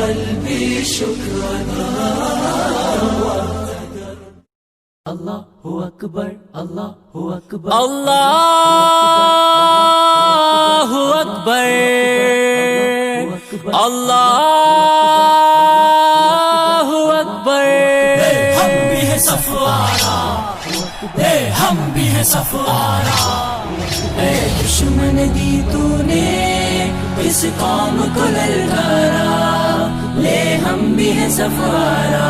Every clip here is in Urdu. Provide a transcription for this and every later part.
قلبي شكرا. الله أكبر الله أكبر الله أكبر الله أكبر. ہم بھی ہیں صفوارہ، ہم بھی ہیں صفوارہ. اے دشمن دی تو نے اس قوم کو للکارا، لے ہم بھی ہیں صفوارہ،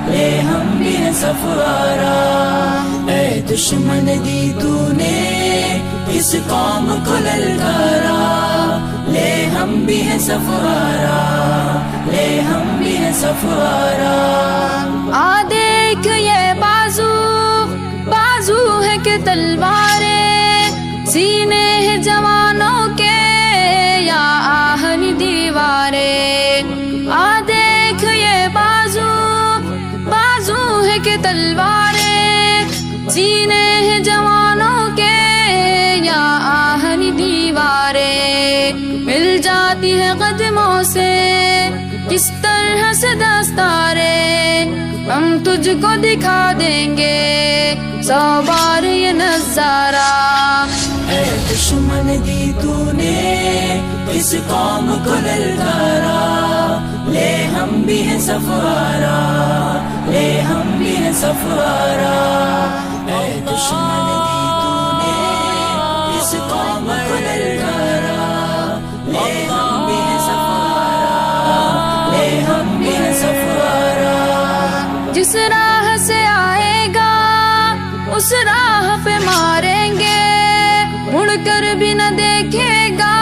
لے ہم بھی ہیں صفوارہ. اے دشمن دی تو نے اس قوم کو للکارا، لے ہم بھی ہیں صفوارہ، لے ہم بھی ہیں صفوارہ. آ دیکھ یہ بازو، بازو ہے کہ تلواریں، سینے ہیں جوانوں کے یا آہنی دیواریں. آ دیکھ یہ بازو، بازو ہے کہ تلواریں، سینے ہیں جوانوں کے یا آہنی دیواریں. مل جاتی ہے قدموں سے کس طرح سے دستاریں، ہم تجھ کو دکھا دیں گے 100 بار یہ نظارہ. اے دشمن دی تو نے اس قوم کو للکارا، لے ہم بھی ہیں صفوارہ، لے ہم بھی ہیں صفوارہ. اے دشمن دی تو نے اس قوم کو للکارا، لے ہم بھی ہیں صفوارہ، لے ہم بھی ہیں صفوارہ. جس راہ سے آئے گا اس راہ پہ ماریں گے، مڑ کر بھی نہ دیکھے گا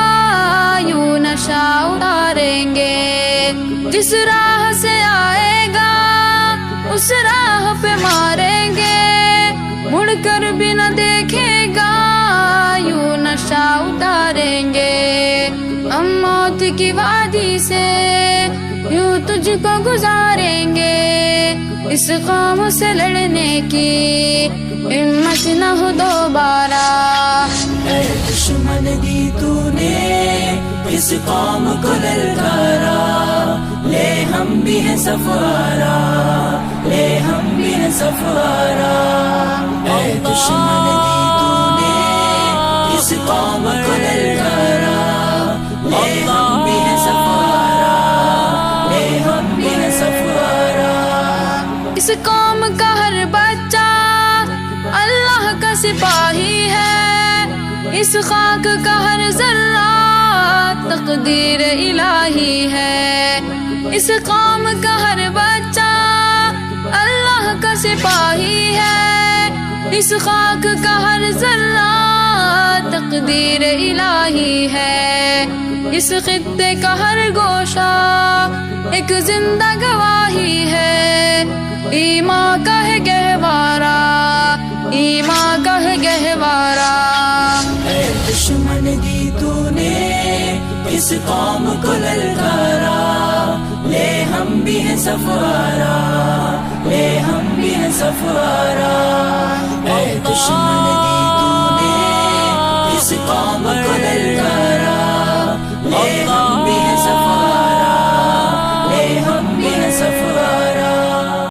یوں نشہ اتاریں گے. جس راہ سے آئے گا اس راہ پہ ماریں گے، مڑ کر بھی نہ دیکھے گا یوں نشہ اتاریں گے. ہم موت کی وادی سے یوں تجھ کو گزاریں گے، اس قوم سے لڑنے کی ہمت نہ ہو دوبارہ. اے دشمن دی تو نے اس قوم کو للکارا، لے ہم بھی ہیں صفوارہ، لے ہم بھی ہیں صفوارہ. اے دشمن دی تو نے اس قوم کو للکارا، لے ہم بھی ہیں صفوارہ، لے ہم بھی ہیں صفوارہ. اس قوم کا ہر بچہ اللہ کا سپاہی ہے، اس خاک کا ہر ذرہ تقدیر الہی ہے. اس قوم کا ہر بچہ اللہ کا سپاہی ہے، اس خاک کا ہر ذرہ تقدیر الہی ہے. اس خطے کا ہر گوشہ ایک زندہ گواہی ہے، ایمان کا ہے گہوارہ، ایمان کا ہے گہوارہ. اے دشمن دی تو نے اس قوم کو للکارا، لے ہم بھی ہیں صفوارہ، لے ہم بھی ہیں صفوارہ. اے دشمن دی تو نے اس قوم کو للکارا،